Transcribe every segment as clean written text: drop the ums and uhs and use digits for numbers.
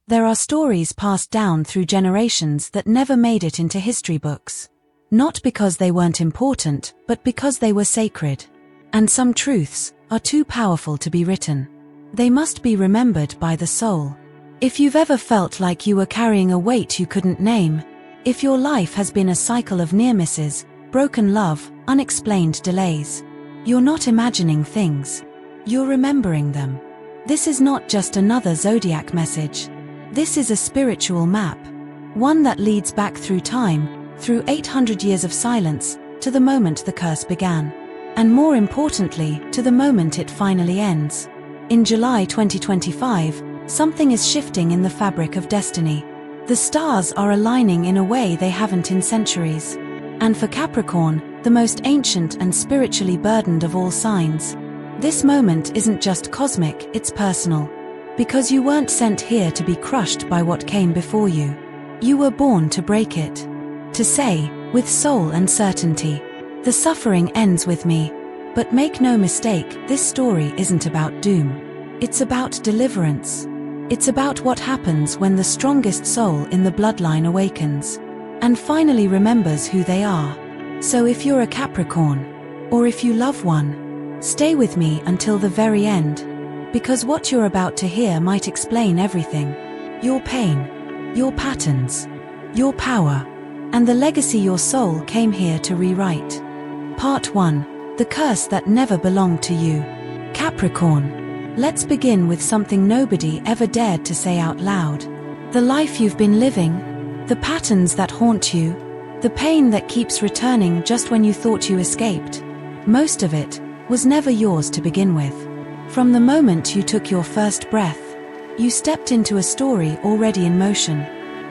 There are stories passed down through generations that never made it into history books. Not because they weren't important, but because they were sacred. And some truths are too powerful to be written. They must be remembered by the soul. If you've ever felt like you were carrying a weight you couldn't name, if your life has been a cycle of near misses, broken love, unexplained delays, you're not imagining things. You're remembering them. This is not just another zodiac message. This is a spiritual map. One that leads back through time, through 800 years of silence, to the moment the curse began. And more importantly, to the moment it finally ends. In July 2025, something is shifting in the fabric of destiny. The stars are aligning in a way they haven't in centuries. And for Capricorn, the most ancient and spiritually burdened of all signs, this moment isn't just cosmic, it's personal. Because you weren't sent here to be crushed by what came before you. You were born to break it. To say, with soul and certainty, the suffering ends with me. But make no mistake, this story isn't about doom. It's about deliverance. It's about what happens when the strongest soul in the bloodline awakens and finally remembers who they are. So if you're a Capricorn, or if you love one, stay with me until the very end, because what you're about to hear might explain everything. Your pain, your patterns, your power, and the legacy your soul came here to rewrite. Part 1. The curse that never belonged to you. Capricorn. Let's begin with something nobody ever dared to say out loud. The life you've been living, the patterns that haunt you, the pain that keeps returning just when you thought you escaped. Most of it was never yours to begin with. From the moment you took your first breath, you stepped into a story already in motion,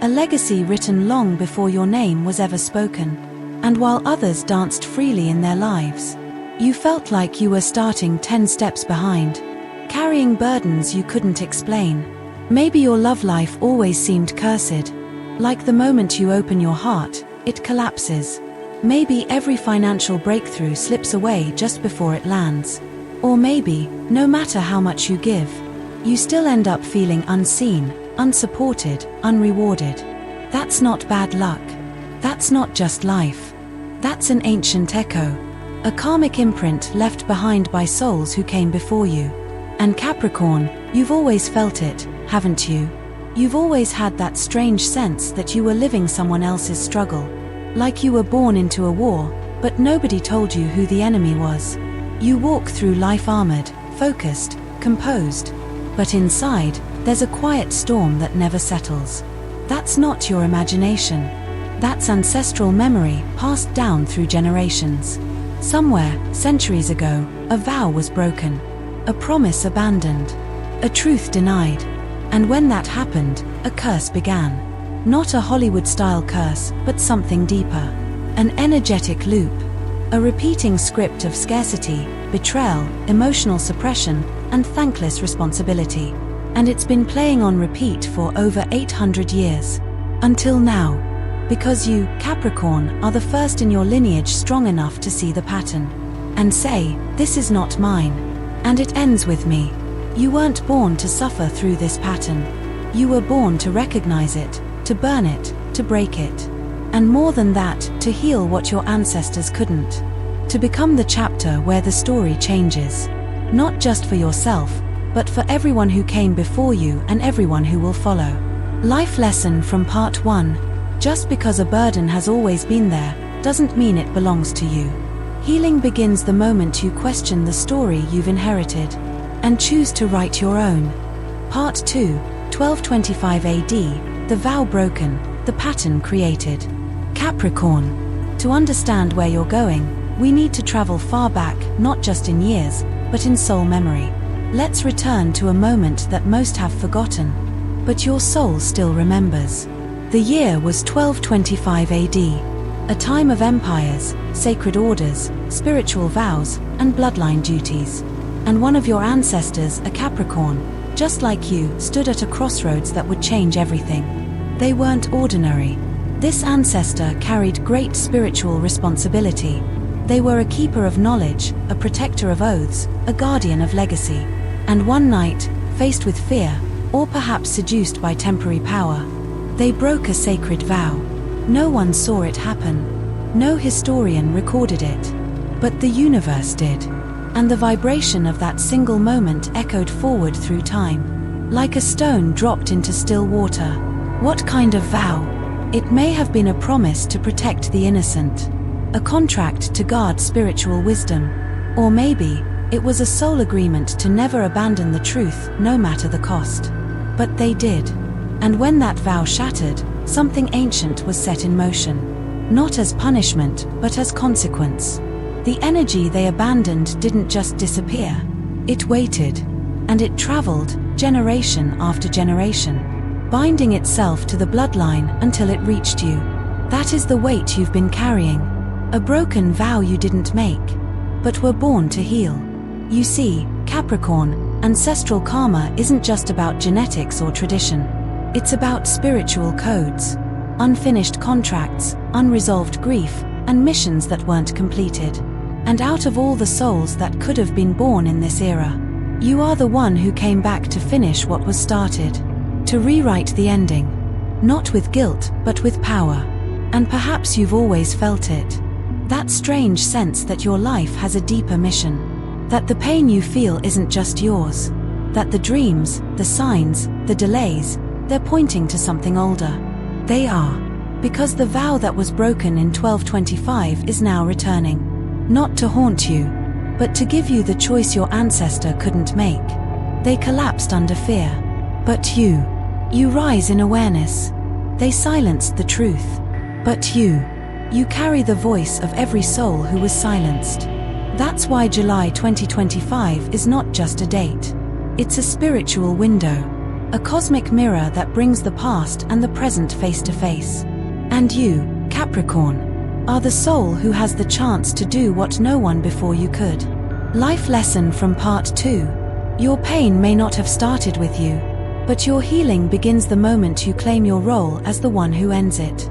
a legacy written long before your name was ever spoken. And while others danced freely in their lives, you felt like you were starting 10 steps behind, carrying burdens you couldn't explain. Maybe your love life always seemed cursed. Like the moment you open your heart, it collapses. Maybe every financial breakthrough slips away just before it lands. Or maybe, no matter how much you give, you still end up feeling unseen, unsupported, unrewarded. That's not bad luck. That's not just life. That's an ancient echo. A karmic imprint left behind by souls who came before you. And Capricorn, you've always felt it, haven't you? You've always had that strange sense that you were living someone else's struggle. Like you were born into a war, but nobody told you who the enemy was. You walk through life armored, focused, composed. But inside, there's a quiet storm that never settles. That's not your imagination. That's ancestral memory passed down through generations. Somewhere, centuries ago, a vow was broken. A promise abandoned, a truth denied. And when that happened, a curse began. Not a Hollywood-style curse, but something deeper. An energetic loop. A repeating script of scarcity, betrayal, emotional suppression, and thankless responsibility. And it's been playing on repeat for over 800 years. Until now. Because you, Capricorn, are the first in your lineage strong enough to see the pattern. And say, this is not mine. And it ends with me. You weren't born to suffer through this pattern. You were born to recognize it, to burn it, to break it. And more than that, to heal what your ancestors couldn't. To become the chapter where the story changes. Not just for yourself, but for everyone who came before you and everyone who will follow. Life lesson from part 1. Just because a burden has always been there, doesn't mean it belongs to you. Healing begins the moment you question the story you've inherited and choose to write your own. Part 2, 1225 AD, the vow broken, the pattern created. Capricorn. To understand where you're going, we need to travel far back, not just in years, but in soul memory. Let's return to a moment that most have forgotten, but your soul still remembers. The year was 1225 AD. A time of empires, sacred orders, spiritual vows, and bloodline duties. And one of your ancestors, a Capricorn, just like you, stood at a crossroads that would change everything. They weren't ordinary. This ancestor carried great spiritual responsibility. They were a keeper of knowledge, a protector of oaths, a guardian of legacy. And one night, faced with fear, or perhaps seduced by temporary power. They broke a sacred vow. No one saw it happen. No historian recorded it. But the universe did. And the vibration of that single moment echoed forward through time, like a stone dropped into still water. What kind of vow? It may have been a promise to protect the innocent, a contract to guard spiritual wisdom, or maybe it was a soul agreement to never abandon the truth, no matter the cost. But they did. And when that vow shattered, something ancient was set in motion. Not as punishment, but as consequence. The energy they abandoned didn't just disappear. It waited. And it traveled, generation after generation, binding itself to the bloodline until it reached you. That is the weight you've been carrying. A broken vow you didn't make, but were born to heal. You see, Capricorn, ancestral karma isn't just about genetics or tradition. It's about spiritual codes, unfinished contracts, unresolved grief, and missions that weren't completed. And out of all the souls that could have been born in this era, you are the one who came back to finish what was started, to rewrite the ending. Not with guilt, but with power. And perhaps you've always felt it. That strange sense that your life has a deeper mission. That the pain you feel isn't just yours. That the dreams, the signs, the delays, they're pointing to something older. They are. Because the vow that was broken in 1225 is now returning. Not to haunt you, but to give you the choice your ancestor couldn't make. They collapsed under fear. But you rise in awareness. They silenced the truth. But you carry the voice of every soul who was silenced. That's why July 2025 is not just a date. It's a spiritual window, a cosmic mirror that brings the past and the present face to face. And you, Capricorn, are the soul who has the chance to do what no one before you could. Life lesson from part 2. Your pain may not have started with you, but your healing begins the moment you claim your role as the one who ends it.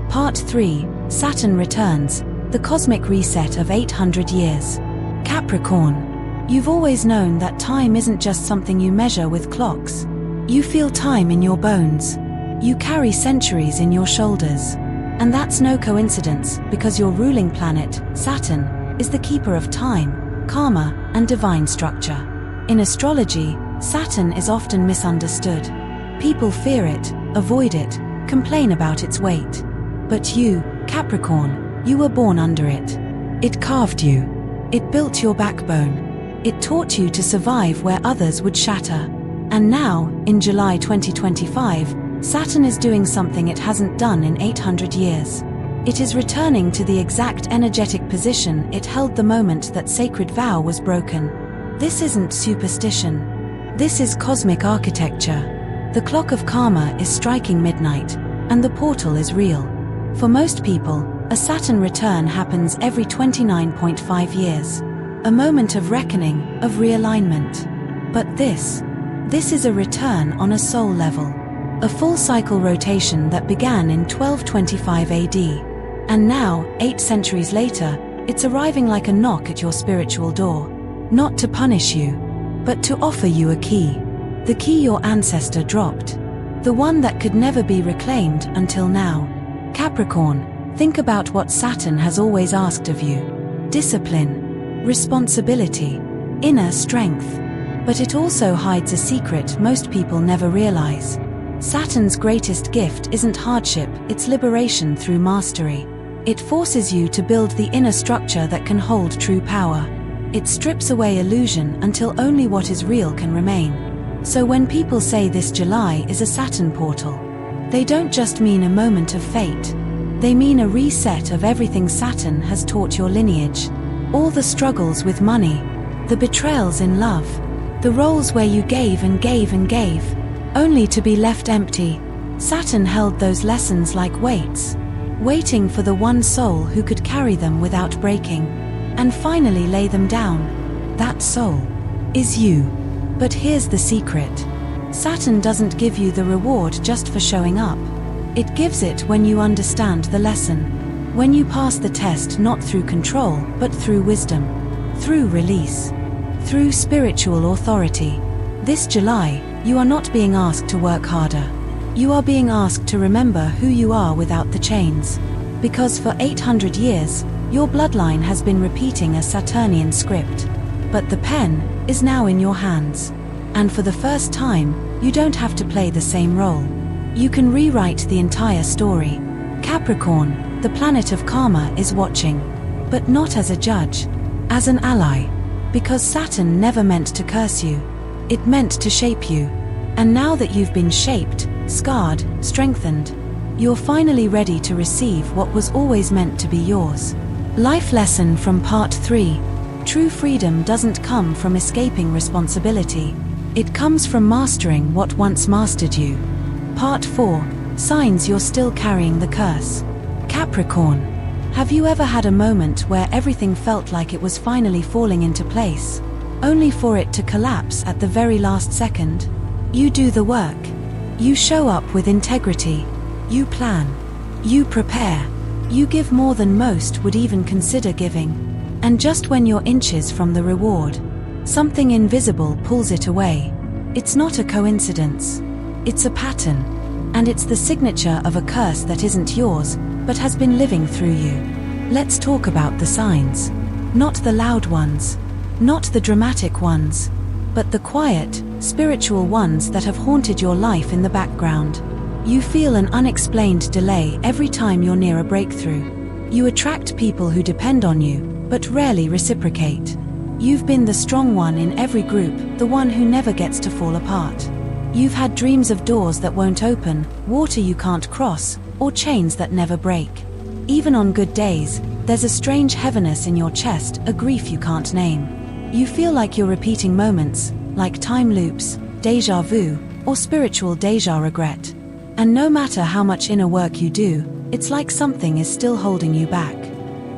Part 3. Saturn returns, the cosmic reset of 800 years. Capricorn, you've always known that time isn't just something you measure with clocks. You feel time in your bones. You carry centuries in your shoulders. And that's no coincidence, because your ruling planet, Saturn, is the keeper of time, karma, and divine structure. In astrology, Saturn is often misunderstood. People fear it, avoid it, complain about its weight. But you, Capricorn, you were born under it. It carved you. It built your backbone. It taught you to survive where others would shatter. And now, in July 2025, Saturn is doing something it hasn't done in 800 years. It is returning to the exact energetic position it held the moment that sacred vow was broken. This isn't superstition. This is cosmic architecture. The clock of karma is striking midnight, and the portal is real. For most people, a Saturn return happens every 29.5 years. A moment of reckoning, of realignment. But this is a return on a soul level. A full cycle rotation that began in 1225 AD. And now, 8 centuries later, it's arriving like a knock at your spiritual door. Not to punish you, but to offer you a key. The key your ancestor dropped. The one that could never be reclaimed until now. Capricorn, think about what Saturn has always asked of you. Discipline, responsibility, inner strength. But it also hides a secret most people never realize. Saturn's greatest gift isn't hardship, it's liberation through mastery. It forces you to build the inner structure that can hold true power. It strips away illusion until only what is real can remain. So when people say this July is a Saturn portal, they don't just mean a moment of fate. They mean a reset of everything Saturn has taught your lineage. All the struggles with money, the betrayals in love, the roles where you gave and gave and gave, only to be left empty. Saturn held those lessons like weights, waiting for the one soul who could carry them without breaking, and finally lay them down. That soul is you. But here's the secret. Saturn doesn't give you the reward just for showing up. It gives it when you understand the lesson. When you pass the test not through control, but through wisdom. Through release. Through spiritual authority. This July, You are not being asked to work harder. You are being asked to remember who you are without the chains. Because for 800 years, your bloodline has been repeating a Saturnian script. But the pen is now in your hands. And for the first time, you don't have to play the same role. You can rewrite the entire story. Capricorn, the planet of karma, is watching. But not as a judge, as an ally. Because Saturn never meant to curse you. It meant to shape you. And now that you've been shaped, scarred, strengthened, you're finally ready to receive what was always meant to be yours. Life lesson from part 3. True freedom doesn't come from escaping responsibility. It comes from mastering what once mastered you. Part 4. Signs you're still carrying the curse. Capricorn. Have you ever had a moment where everything felt like it was finally falling into place, only for it to collapse at the very last second? You do the work. You show up with integrity. You plan. You prepare. You give more than most would even consider giving. And just when you're inches from the reward, something invisible pulls it away. It's not a coincidence. It's a pattern. And it's the signature of a curse that isn't yours, but has been living through you. Let's talk about the signs. Not the loud ones. Not the dramatic ones. But the quiet, spiritual ones that have haunted your life in the background. You feel an unexplained delay every time you're near a breakthrough. You attract people who depend on you, but rarely reciprocate. You've been the strong one in every group, the one who never gets to fall apart. You've had dreams of doors that won't open, water you can't cross, or chains that never break. Even on good days, there's a strange heaviness in your chest, a grief you can't name. You feel like you're repeating moments, like time loops, déjà vu, or spiritual déjà regret. And no matter how much inner work you do, it's like something is still holding you back.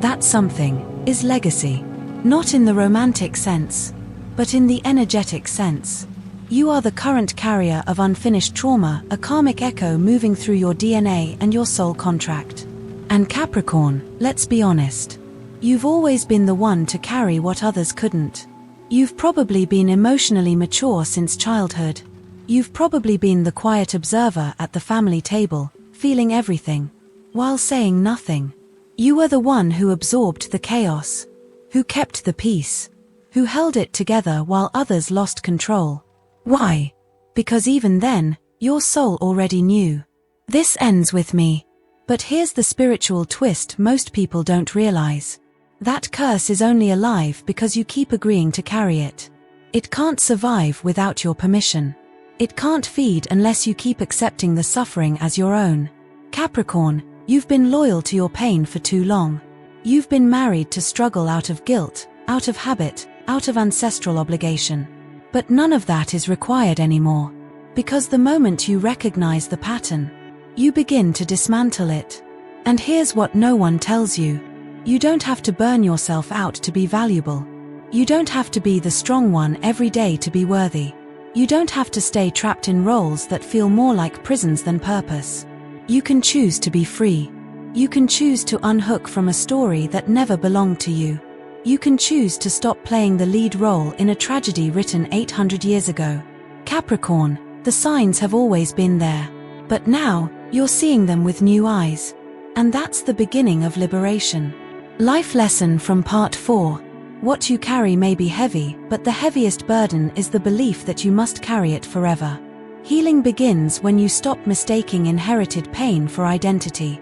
That something is legacy. Not in the romantic sense, but in the energetic sense. You are the current carrier of unfinished trauma, a karmic echo moving through your DNA and your soul contract. And Capricorn, let's be honest. You've always been the one to carry what others couldn't. You've probably been emotionally mature since childhood. You've probably been the quiet observer at the family table, feeling everything, while saying nothing. You were the one who absorbed the chaos, who kept the peace, who held it together while others lost control. Why? Because even then, your soul already knew. This ends with me. But here's the spiritual twist most people don't realize. That curse is only alive because you keep agreeing to carry it. It can't survive without your permission. It can't feed unless you keep accepting the suffering as your own. Capricorn, you've been loyal to your pain for too long. You've been married to struggle out of guilt, out of habit, out of ancestral obligation. But none of that is required anymore. Because the moment you recognize the pattern, you begin to dismantle it. And here's what no one tells you. You don't have to burn yourself out to be valuable. You don't have to be the strong one every day to be worthy. You don't have to stay trapped in roles that feel more like prisons than purpose. You can choose to be free. You can choose to unhook from a story that never belonged to you. You can choose to stop playing the lead role in a tragedy written 800 years ago. Capricorn, the signs have always been there. But now, you're seeing them with new eyes. And that's the beginning of liberation. Life lesson from part 4. What you carry may be heavy, but the heaviest burden is the belief that you must carry it forever. Healing begins when you stop mistaking inherited pain for identity.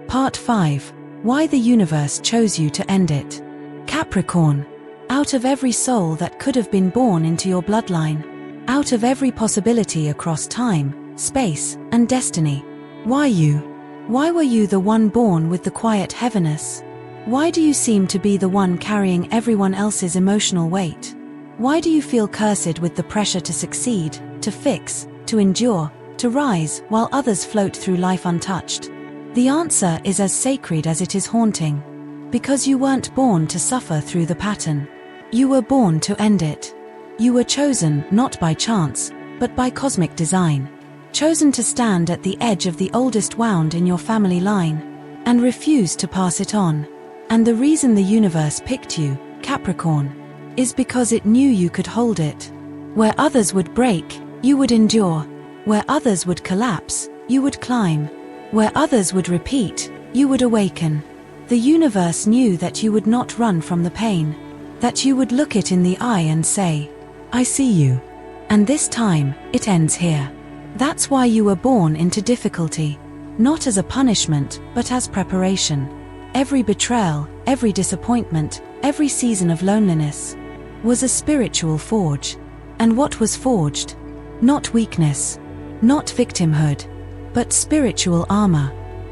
Part 5. Why the universe chose you to end it. Capricorn. Out of every soul that could have been born into your bloodline, out of every possibility across time, space, and destiny, why you? Why were you the one born with the quiet heaviness? Why do you seem to be the one carrying everyone else's emotional weight? Why do you feel cursed with the pressure to succeed, to fix, to endure, to rise while others float through life untouched? The answer is as sacred as it is haunting. Because you weren't born to suffer through the pattern. You were born to end it. You were chosen not by chance, but by cosmic design. Chosen to stand at the edge of the oldest wound in your family line, and refuse to pass it on. And the reason the universe picked you, Capricorn, is because it knew you could hold it. Where others would break, You would endure. Where others would collapse, you would climb. Where others would repeat, you would awaken. The universe knew that you would not run from the pain, that you would look it in the eye and say, "I see you." And this time, it ends here. That's why you were born into difficulty. Not as a punishment, but as preparation. Every betrayal, every disappointment, every season of loneliness was a spiritual forge. And what was forged? Not weakness, not victimhood, but spiritual armor,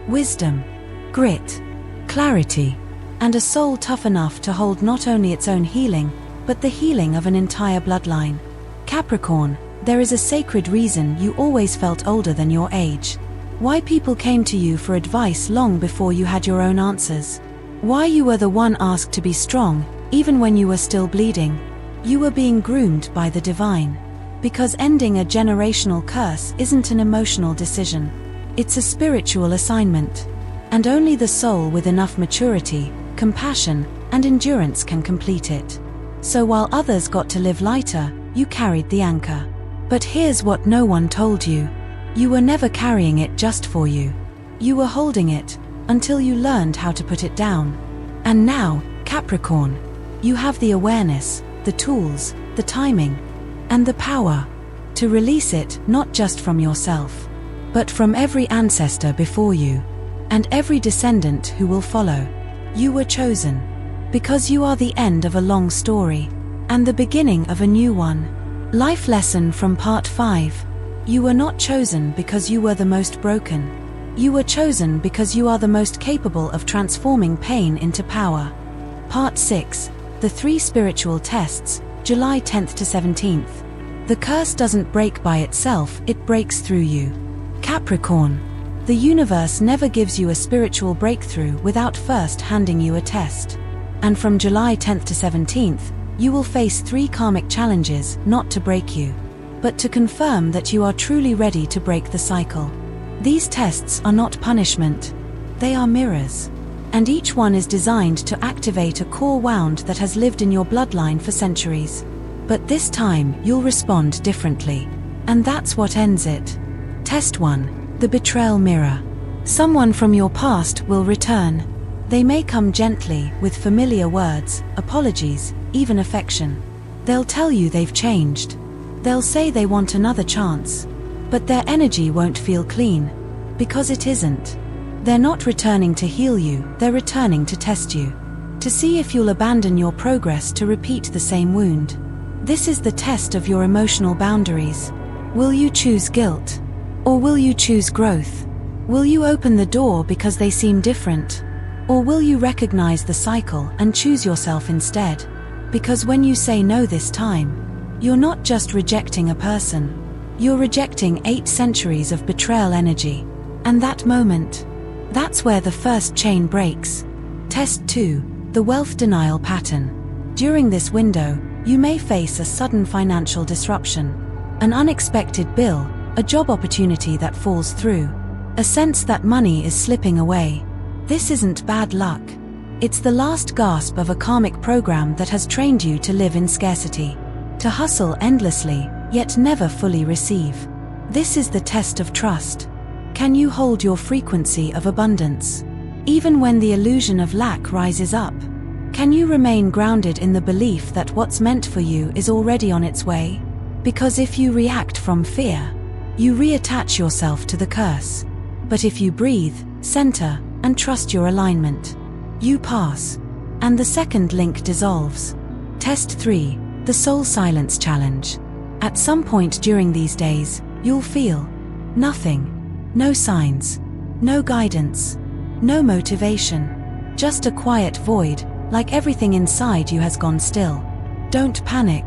wisdom, grit, clarity, and a soul tough enough to hold not only its own healing, but the healing of an entire bloodline. Capricorn, there is a sacred reason you always felt older than your age. Why people came to you for advice long before you had your own answers. Why you were the one asked to be strong, even when you were still bleeding. You were being groomed by the divine. Because ending a generational curse isn't an emotional decision. It's a spiritual assignment. And only the soul with enough maturity, compassion, and endurance can complete it. So while others got to live lighter, you carried the anchor. But here's what no one told you. You were never carrying it just for you. You were holding it, until you learned how to put it down. And now, Capricorn, you have the awareness, the tools, the timing, and the power to release it not just from yourself, but from every ancestor before you, and every descendant who will follow. You were chosen, because you are the end of a long story, and the beginning of a new one. Life lesson from part 5. You were not chosen because you were the most broken. You were chosen because you are the most capable of transforming pain into power. Part 6. The 3 spiritual tests, July 10th to 17th. The curse doesn't break by itself, it breaks through you. Capricorn, the universe never gives you a spiritual breakthrough without first handing you a test. And from July 10th to 17th, you will face 3 karmic challenges, not to break you, but to confirm that you are truly ready to break the cycle. These tests are not punishment, they are mirrors. And each one is designed to activate a core wound that has lived in your bloodline for centuries. But this time, you'll respond differently. And that's what ends it. Test 1. The betrayal mirror. Someone from your past will return. They may come gently, with familiar words, apologies, even affection. They'll tell you they've changed. They'll say they want another chance. But their energy won't feel clean. Because it isn't. They're not returning to heal you, they're returning to test you. To see if you'll abandon your progress to repeat the same wound. This is the test of your emotional boundaries. Will you choose guilt? Or will you choose growth? Will you open the door because they seem different? Or will you recognize the cycle and choose yourself instead? Because when you say no this time, you're not just rejecting a person. You're rejecting 8 centuries of betrayal energy. And that moment, that's where the first chain breaks. Test 2. The wealth denial pattern. During this window, you may face a sudden financial disruption. An unexpected bill, a job opportunity that falls through. A sense that money is slipping away. This isn't bad luck. It's the last gasp of a karmic program that has trained you to live in scarcity. To hustle endlessly, yet never fully receive. This is the test of trust. Can you hold your frequency of abundance? Even when the illusion of lack rises up? Can you remain grounded in the belief that what's meant for you is already on its way? Because if you react from fear, you reattach yourself to the curse. But if you breathe, center, and trust your alignment, you pass. And the second link dissolves. Test 3. The Soul Silence Challenge. At some point during these days, you'll feel nothing. No signs, no guidance, no motivation, just a quiet void, like everything inside you has gone still. Don't panic.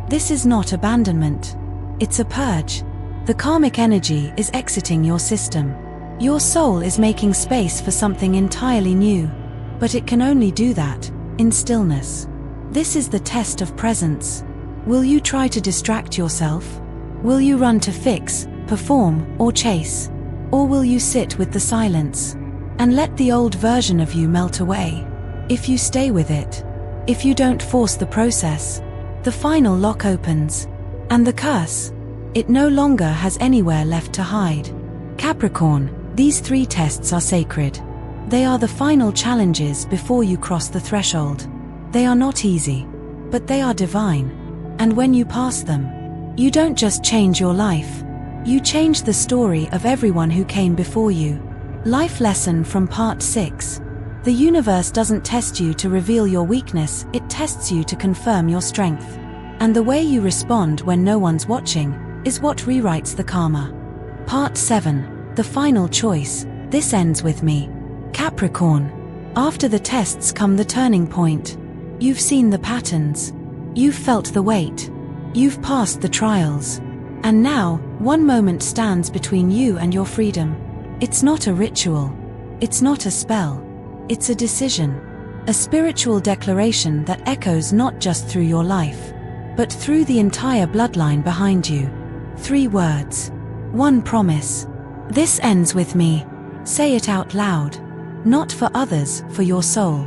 This is not abandonment. It's a purge. The karmic energy is exiting your system. Your soul is making space for something entirely new, but it can only do that in stillness. This is the test of presence. Will you try to distract yourself? Will you run to fix, perform, or chase? Or will you sit with the silence and let the old version of you melt away? If you stay with it, if you don't force the process, the final lock opens, and the curse, It no longer has anywhere left to hide. Capricorn, these 3 tests are sacred. They are the final challenges before you cross the threshold. They are not easy, but they are divine. And when you pass them, you don't just change your life. You change the story of everyone who came before you. Life lesson from part 6. The universe doesn't test you to reveal your weakness, it tests you to confirm your strength. And the way you respond when no one's watching is what rewrites the karma. Part 7. The final choice. This ends with me. Capricorn. After the tests come the turning point. You've seen the patterns. You've felt the weight. You've passed the trials. And now, one moment stands between you and your freedom. It's not a ritual. It's not a spell. It's a decision. A spiritual declaration that echoes not just through your life, but through the entire bloodline behind you. 3 words. 1 promise. This ends with me. Say it out loud. Not for others, for your soul.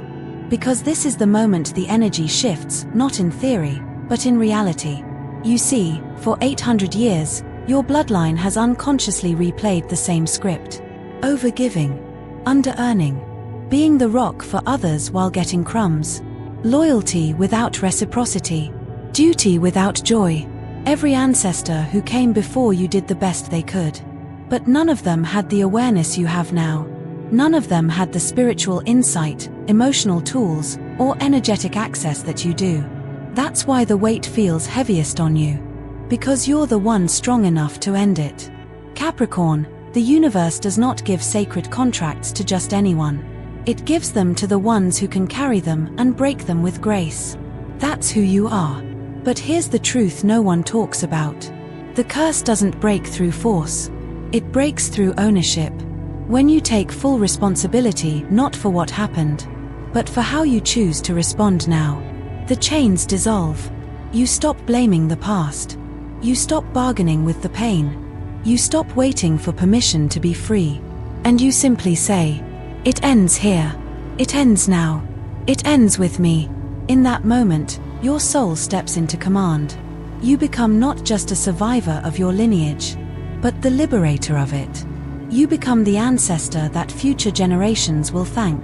Because this is the moment the energy shifts, not in theory, but in reality. You see, for 800 years, your bloodline has unconsciously replayed the same script. Overgiving. Under-earning. Being the rock for others while getting crumbs. Loyalty without reciprocity. Duty without joy. Every ancestor who came before you did the best they could. But none of them had the awareness you have now. None of them had the spiritual insight, emotional tools, or energetic access that you do. That's why the weight feels heaviest on you. Because you're the one strong enough to end it. Capricorn, the universe does not give sacred contracts to just anyone. It gives them to the ones who can carry them and break them with grace. That's who you are. But here's the truth no one talks about. The curse doesn't break through force. It breaks through ownership. When you take full responsibility not for what happened, but for how you choose to respond now. The chains dissolve. You stop blaming the past. You stop bargaining with the pain. You stop waiting for permission to be free. And you simply say, it ends here. It ends now. It ends with me. In that moment, your soul steps into command. You become not just a survivor of your lineage, but the liberator of it. You become the ancestor that future generations will thank.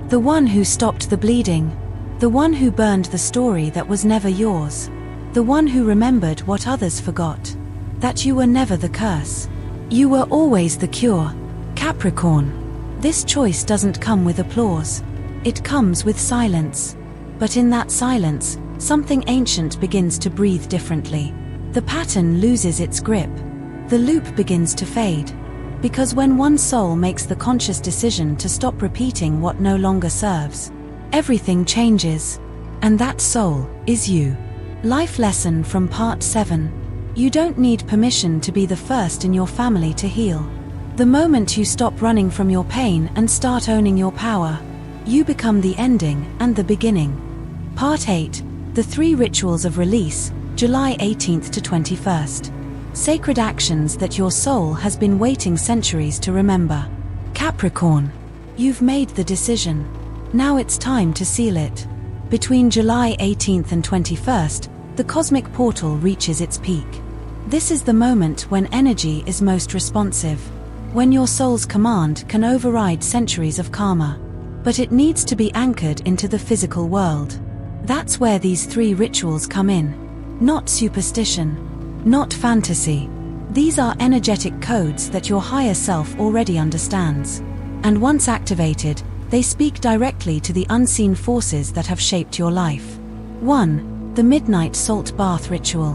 The one who stopped the bleeding. The one who burned the story that was never yours. The one who remembered what others forgot. That you were never the curse. You were always the cure. Capricorn. This choice doesn't come with applause. It comes with silence. But in that silence, something ancient begins to breathe differently. The pattern loses its grip. The loop begins to fade. Because when one soul makes the conscious decision to stop repeating what no longer serves, everything changes. And that soul is you. Life lesson from part 7. You don't need permission to be the first in your family to heal. The moment you stop running from your pain and start owning your power, you become the ending and the beginning. Part 8. The 3 rituals of release, July 18th to 21st. Sacred actions that your soul has been waiting centuries to remember. Capricorn. You've made the decision. Now it's time to seal it. Between July 18th and 21st, the cosmic portal reaches its peak. This is the moment when energy is most responsive. When your soul's command can override centuries of karma. But it needs to be anchored into the physical world. That's where these 3 rituals come in. Not superstition. Not fantasy. These are energetic codes that your higher self already understands. And once activated, they speak directly to the unseen forces that have shaped your life. 1. The Midnight Salt Bath Ritual.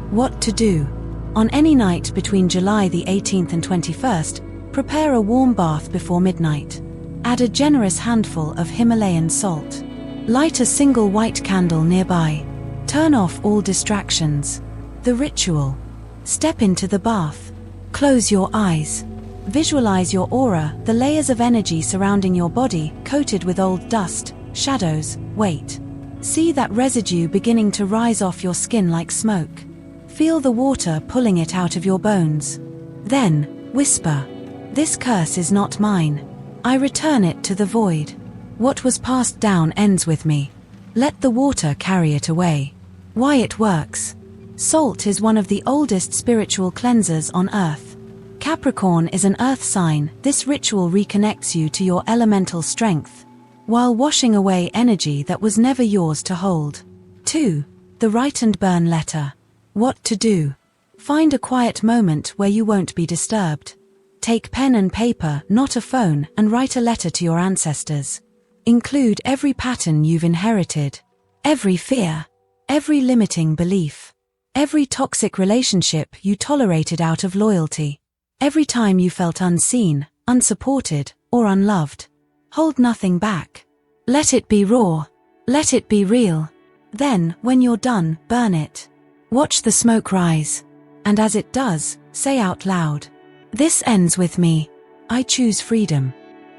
What to do? On any night between July the 18th and 21st, prepare a warm bath before midnight. Add a generous handful of Himalayan salt. Light a single white candle nearby. Turn off all distractions. The ritual. Step into the bath. Close your eyes. Visualize your aura, the layers of energy surrounding your body, coated with old dust, shadows, weight. See that residue beginning to rise off your skin like smoke. Feel the water pulling it out of your bones. Then, whisper, "This curse is not mine. I return it to the void. What was passed down ends with me. Let the water carry it away." Why it works. Salt is one of the oldest spiritual cleansers on Earth. Capricorn is an earth sign. This ritual reconnects you to your elemental strength, while washing away energy that was never yours to hold. 2. The write and burn letter. What to do? Find a quiet moment where you won't be disturbed. Take pen and paper, not a phone, and write a letter to your ancestors. Include every pattern you've inherited, every fear, every limiting belief, every toxic relationship you tolerated out of loyalty, every time you felt unseen, unsupported, or unloved. Hold nothing back. Let it be raw. Let it be real. Then, when you're done, burn it. Watch the smoke rise. And as it does, say out loud, "This ends with me. I choose freedom.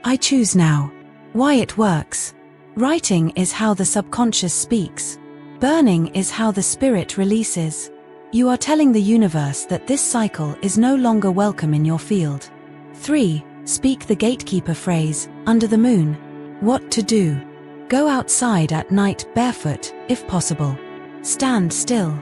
I choose now." Why it works. Writing is how the subconscious speaks. Burning is how the spirit releases. You are telling the universe that this cycle is no longer welcome in your field. 3. Speak the gatekeeper phrase, under the moon. What to do? Go outside at night barefoot, if possible. Stand still.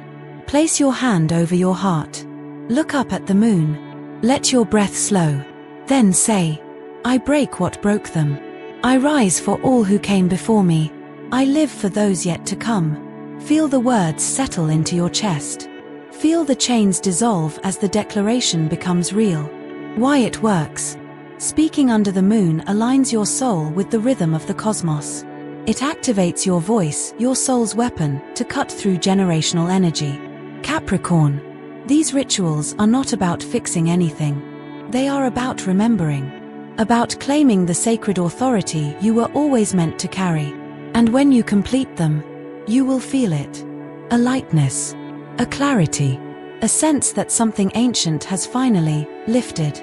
Place your hand over your heart. Look up at the moon. Let your breath slow. Then say, "I break what broke them. I rise for all who came before me. I live for those yet to come." Feel the words settle into your chest. Feel the chains dissolve as the declaration becomes real. Why it works. Speaking under the moon aligns your soul with the rhythm of the cosmos. It activates your voice, your soul's weapon, to cut through generational energy. Capricorn. These rituals are not about fixing anything. They are about remembering. About claiming the sacred authority you were always meant to carry. And when you complete them, you will feel it. A lightness. A clarity. A sense that something ancient has finally lifted.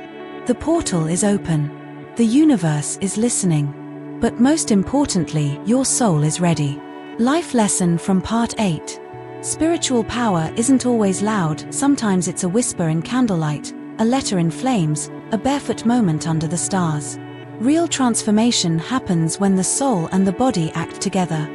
The portal is open. The universe is listening. But most importantly, your soul is ready. Life lesson from part 8. Spiritual power isn't always loud. Sometimes it's a whisper in candlelight, a letter in flames, a barefoot moment under the stars. Real transformation happens when the soul and the body act together.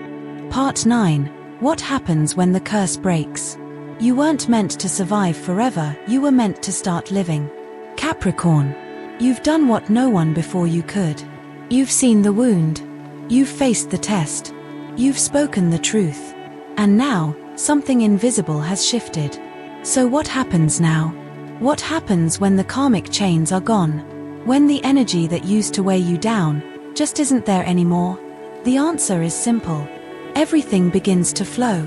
Part 9. What happens when the curse breaks? You weren't meant to survive forever, you were meant to start living. Capricorn. You've done what no one before you could. You've seen the wound. You've faced the test. You've spoken the truth. And now, something invisible has shifted. So what happens now? What happens when the karmic chains are gone? When the energy that used to weigh you down just isn't there anymore? The answer is simple. Everything begins to flow.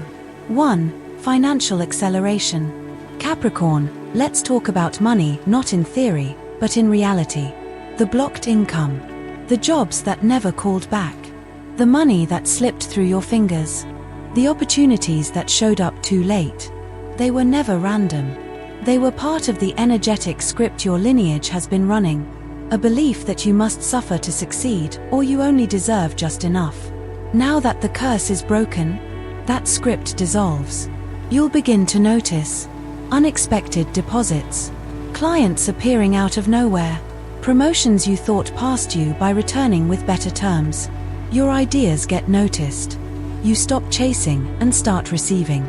1. Financial acceleration. Capricorn, let's talk about money, not in theory, but in reality. The blocked income. The jobs that never called back. The money that slipped through your fingers. The opportunities that showed up too late. They were never random. They were part of the energetic script your lineage has been running. A belief that you must suffer to succeed, or you only deserve just enough. Now that the curse is broken, that script dissolves. You'll begin to notice unexpected deposits, clients appearing out of nowhere, promotions you thought passed you by returning with better terms. Your ideas get noticed. You stop chasing and start receiving.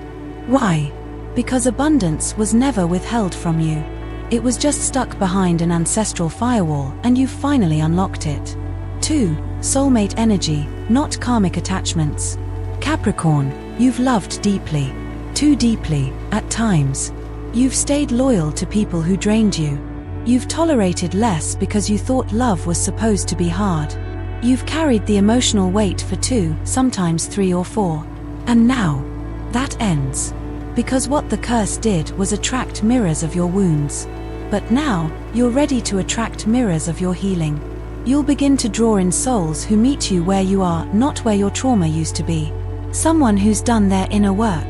Why? Because abundance was never withheld from you. It was just stuck behind an ancestral firewall, and you've finally unlocked it. 2. Soulmate energy, not karmic attachments. Capricorn, you've loved deeply. Too deeply, at times. You've stayed loyal to people who drained you. You've tolerated less because you thought love was supposed to be hard. You've carried the emotional weight for 2, sometimes 3 or 4. And now, that ends. Because what the curse did was attract mirrors of your wounds. But now, you're ready to attract mirrors of your healing. You'll begin to draw in souls who meet you where you are, not where your trauma used to be. Someone who's done their inner work.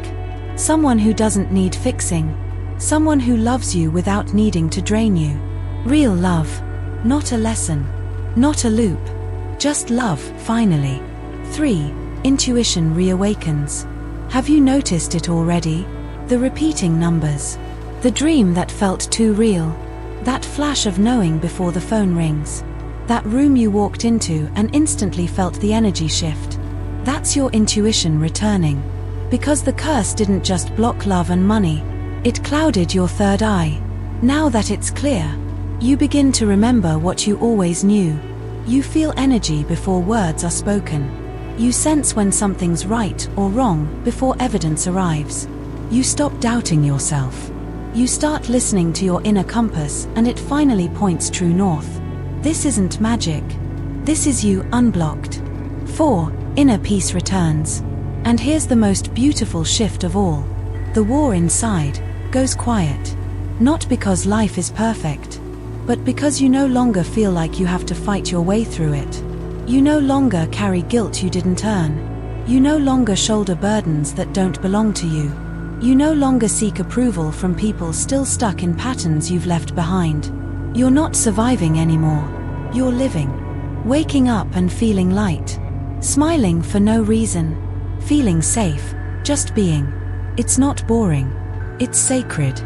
Someone who doesn't need fixing. Someone who loves you without needing to drain you. Real love. Not a lesson. Not a loop. Just love, finally. 3. Intuition reawakens. Have you noticed it already? The repeating numbers. The dream that felt too real. That flash of knowing before the phone rings. That room you walked into and instantly felt the energy shift. That's your intuition returning. Because the curse didn't just block love and money, It clouded your third eye. Now that it's clear, you begin to remember what you always knew. You feel energy before words are spoken. You sense when something's right or wrong before evidence arrives. You stop doubting yourself. You start listening to your inner compass, and it finally points true north. This isn't magic. This is you unblocked. 4. Inner peace returns. And here's the most beautiful shift of all. The war inside goes quiet. Not because life is perfect, but because you no longer feel like you have to fight your way through it. You no longer carry guilt you didn't earn. You no longer shoulder burdens that don't belong to you. You no longer seek approval from people still stuck in patterns you've left behind. You're not surviving anymore. You're living. Waking up and feeling light. Smiling for no reason. Feeling safe, just being. It's not boring. It's sacred.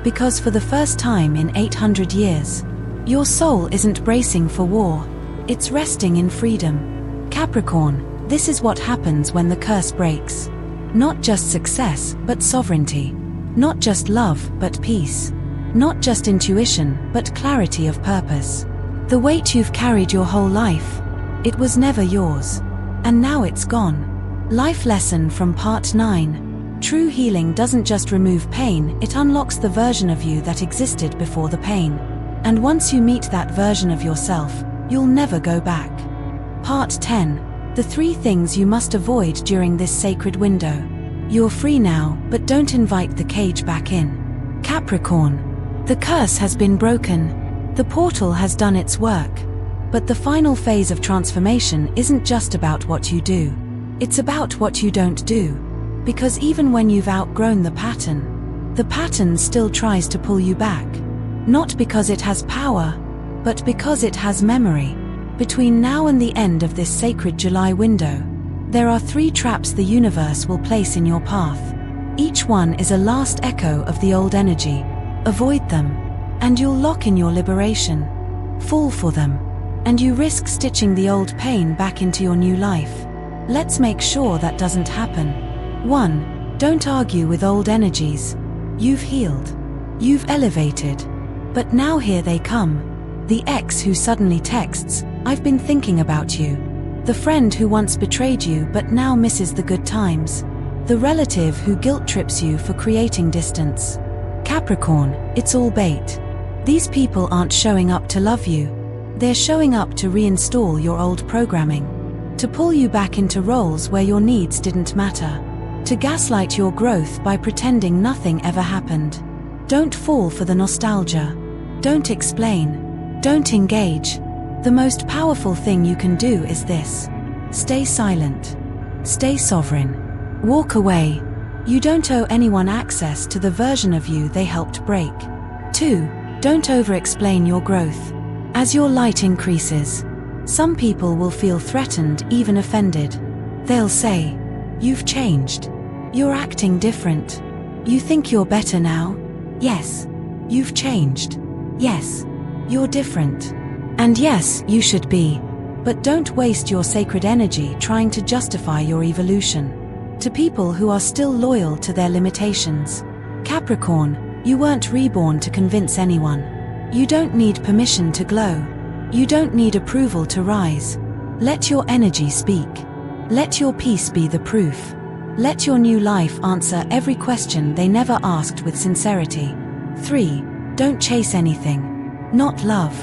Because for the first time in 800 years, your soul isn't bracing for war. It's resting in freedom. Capricorn, this is what happens when the curse breaks. Not just success, but sovereignty. Not just love, but peace. Not just intuition, but clarity of purpose. The weight you've carried your whole life, it was never yours. And now it's gone. Life lesson from part 9. True healing doesn't just remove pain, it unlocks the version of you that existed before the pain. And once you meet that version of yourself, you'll never go back. Part 10. The 3 things you must avoid during this sacred window. You're free now, but don't invite the cage back in. Capricorn. The curse has been broken. The portal has done its work. But the final phase of transformation isn't just about what you do. It's about what you don't do. Because even when you've outgrown the pattern still tries to pull you back. Not because it has power, but because it has memory. Between now and the end of this sacred July window, there are 3 traps the universe will place in your path. Each one is a last echo of the old energy. Avoid them, and you'll lock in your liberation. Fall for them, and you risk stitching the old pain back into your new life. Let's make sure that doesn't happen. 1. Don't argue with old energies. You've healed. You've elevated. But now here they come. The ex who suddenly texts, "I've been thinking about you." The friend who once betrayed you but now misses the good times. The relative who guilt trips you for creating distance. Capricorn, it's all bait. These people aren't showing up to love you. They're showing up to reinstall your old programming. To pull you back into roles where your needs didn't matter. To gaslight your growth by pretending nothing ever happened. Don't fall for the nostalgia. Don't explain. Don't engage. The most powerful thing you can do is this. Stay silent. Stay sovereign. Walk away. You don't owe anyone access to the version of you they helped break. 2. Don't over-explain your growth. As your light increases, some people will feel threatened, even offended. They'll say, "You've changed. You're acting different. You think you're better now? Yes. You've changed. Yes. You're different. And yes, you should be. But don't waste your sacred energy trying to justify your evolution. To people who are still loyal to their limitations. Capricorn, you weren't reborn to convince anyone. You don't need permission to glow. You don't need approval to rise. Let your energy speak. Let your peace be the proof. Let your new life answer every question they never asked with sincerity. 3. Don't chase anything. Not love.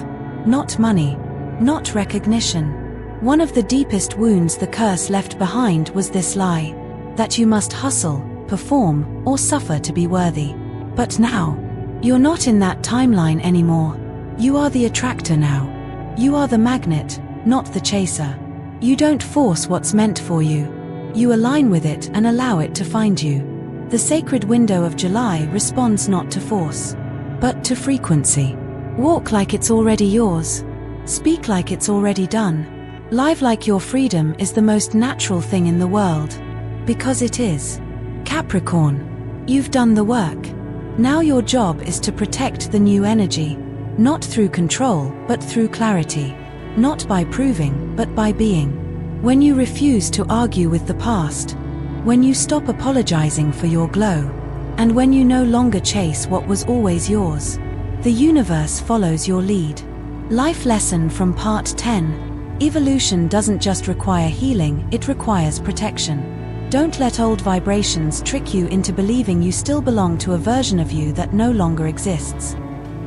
Not money. Not recognition. One of the deepest wounds the curse left behind was this lie. That you must hustle, perform, or suffer to be worthy. But now, you're not in that timeline anymore. You are the attractor now. You are the magnet, not the chaser. You don't force what's meant for you. You align with it and allow it to find you. The sacred window of July responds not to force, but to frequency. Walk like it's already yours. Speak like it's already done. Live like your freedom is the most natural thing in the world. Because it is. Capricorn, you've done the work. Now your job is to protect the new energy. Not through control, but through clarity. Not by proving, but by being. When you refuse to argue with the past. When you stop apologizing for your glow. And when you no longer chase what was always yours, the universe follows your lead. Life lesson from Part 10. Evolution doesn't just require healing, it requires protection. Don't let old vibrations trick you into believing you still belong to a version of you that no longer exists.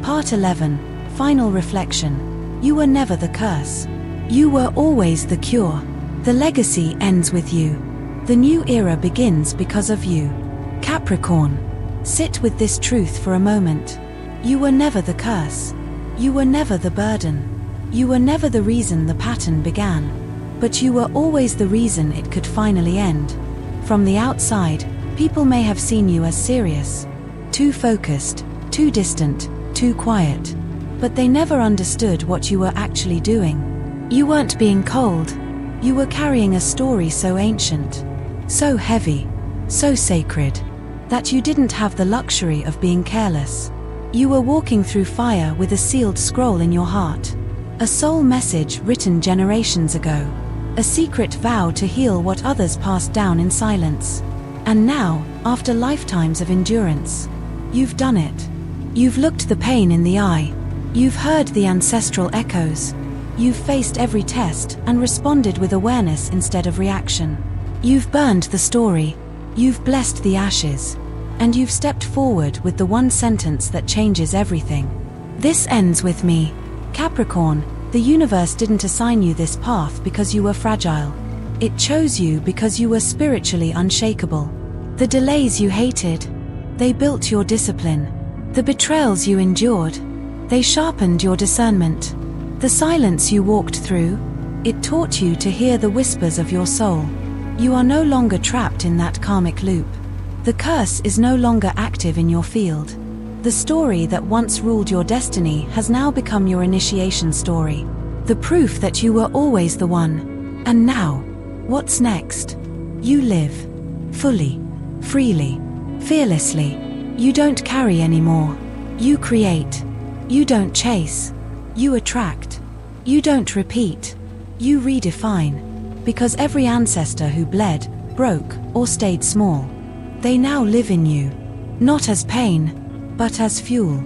Part 11. Final reflection. You were never the curse. You were always the cure. The legacy ends with you. The new era begins because of you. Capricorn. Sit with this truth for a moment. You were never the curse. You were never the burden. You were never the reason the pattern began. But you were always the reason it could finally end. From the outside, people may have seen you as serious, too focused, too distant, too quiet. But they never understood what you were actually doing. You weren't being cold. You were carrying a story so ancient, so heavy, so sacred, that you didn't have the luxury of being careless. You were walking through fire with a sealed scroll in your heart. A soul message written generations ago. A secret vow to heal what others passed down in silence. And now, after lifetimes of endurance, you've done it. You've looked the pain in the eye. You've heard the ancestral echoes. You've faced every test and responded with awareness instead of reaction. You've burned the story. You've blessed the ashes. And you've stepped forward with the one sentence that changes everything. This ends with me. Capricorn, the universe didn't assign you this path because you were fragile. It chose you because you were spiritually unshakable. The delays you hated, they built your discipline. The betrayals you endured, they sharpened your discernment. The silence you walked through, it taught you to hear the whispers of your soul. You are no longer trapped in that karmic loop. The curse is no longer active in your field. The story that once ruled your destiny has now become your initiation story. The proof that you were always the one. And now, what's next? You live. Fully. Freely. Fearlessly. You don't carry anymore. You create. You don't chase. You attract. You don't repeat. You redefine. Because every ancestor who bled, broke, or stayed small, they now live in you. Not as pain, but as fuel.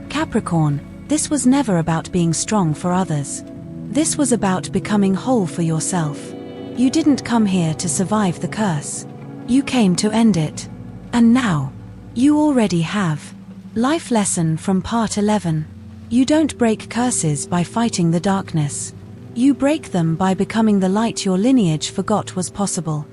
Capricorn, this was never about being strong for others. This was about becoming whole for yourself. You didn't come here to survive the curse. You came to end it. And now, you already have. Life lesson from Part 11. You don't break curses by fighting the darkness. You break them by becoming the light your lineage forgot was possible.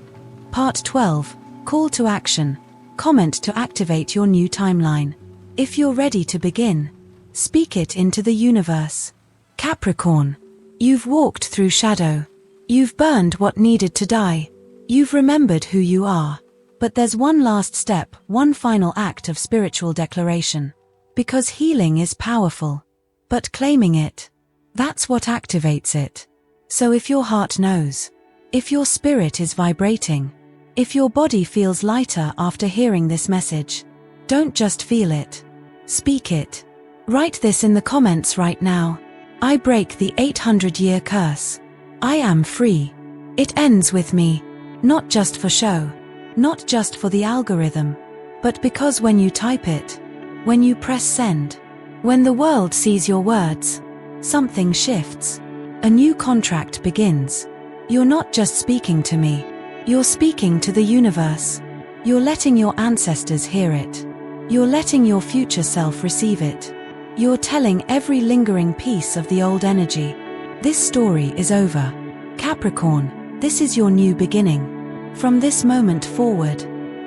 Part 12. Call to action. Comment to activate your new timeline. If you're ready to begin, speak it into the universe. Capricorn. You've walked through shadow. You've burned what needed to die. You've remembered who you are. But there's one last step, one final act of spiritual declaration. Because healing is powerful. But claiming it, that's what activates it. So if your heart knows, if your spirit is vibrating, if your body feels lighter after hearing this message, don't just feel it. Speak it. Write this in the comments right now. I break the 800-year curse. I am free. It ends with me. Not just for show. Not just for the algorithm. But because when you type it, when you press send, when the world sees your words, something shifts. A new contract begins. You're not just speaking to me. You're speaking to the universe. You're letting your ancestors hear it. You're letting your future self receive it. You're telling every lingering piece of the old energy, this story is over. Capricorn, this is your new beginning. From this moment forward,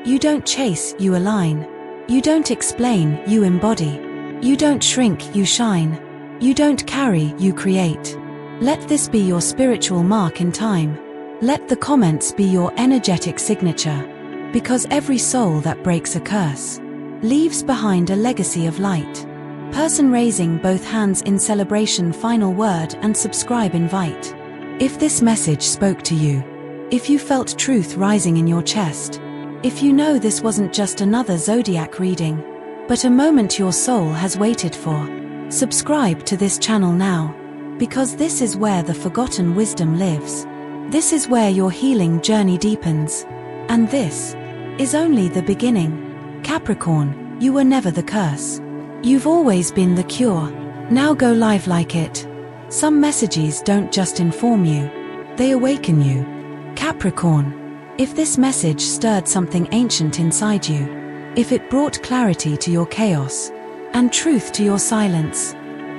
you don't chase, you align. You don't explain, you embody. You don't shrink, you shine. You don't carry, you create. Let this be your spiritual mark in time. Let the comments be your energetic signature. Because every soul that breaks a curse leaves behind a legacy of light. Person raising both hands in celebration. Final word and subscribe invite. If this message spoke to you, if you felt truth rising in your chest, if you know this wasn't just another Zodiac reading, but a moment your soul has waited for, subscribe to this channel now. Because this is where the forgotten wisdom lives. This is where your healing journey deepens. And this is only the beginning. Capricorn, you were never the curse. You've always been the cure. Now go live like it. Some messages don't just inform you, they awaken you. Capricorn, if this message stirred something ancient inside you, if it brought clarity to your chaos and truth to your silence,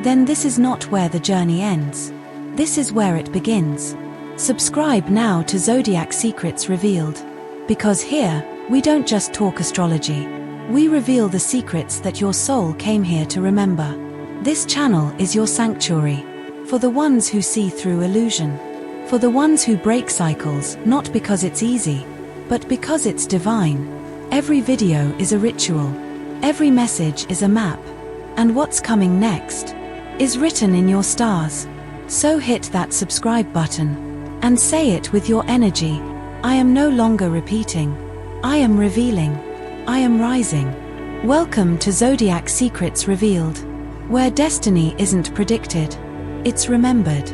then this is not where the journey ends. This is where it begins. Subscribe now to Zodiac Secrets Revealed, because here, we don't just talk astrology. We reveal the secrets that your soul came here to remember. This channel is your sanctuary, for the ones who see through illusion, for the ones who break cycles not because it's easy, but because it's divine. Every video is a ritual, every message is a map, and what's coming next is written in your stars. So hit that subscribe button and say it with your energy. I am no longer repeating. I am revealing. I am rising. Welcome to Zodiac Secrets Revealed, where destiny isn't predicted, it's remembered.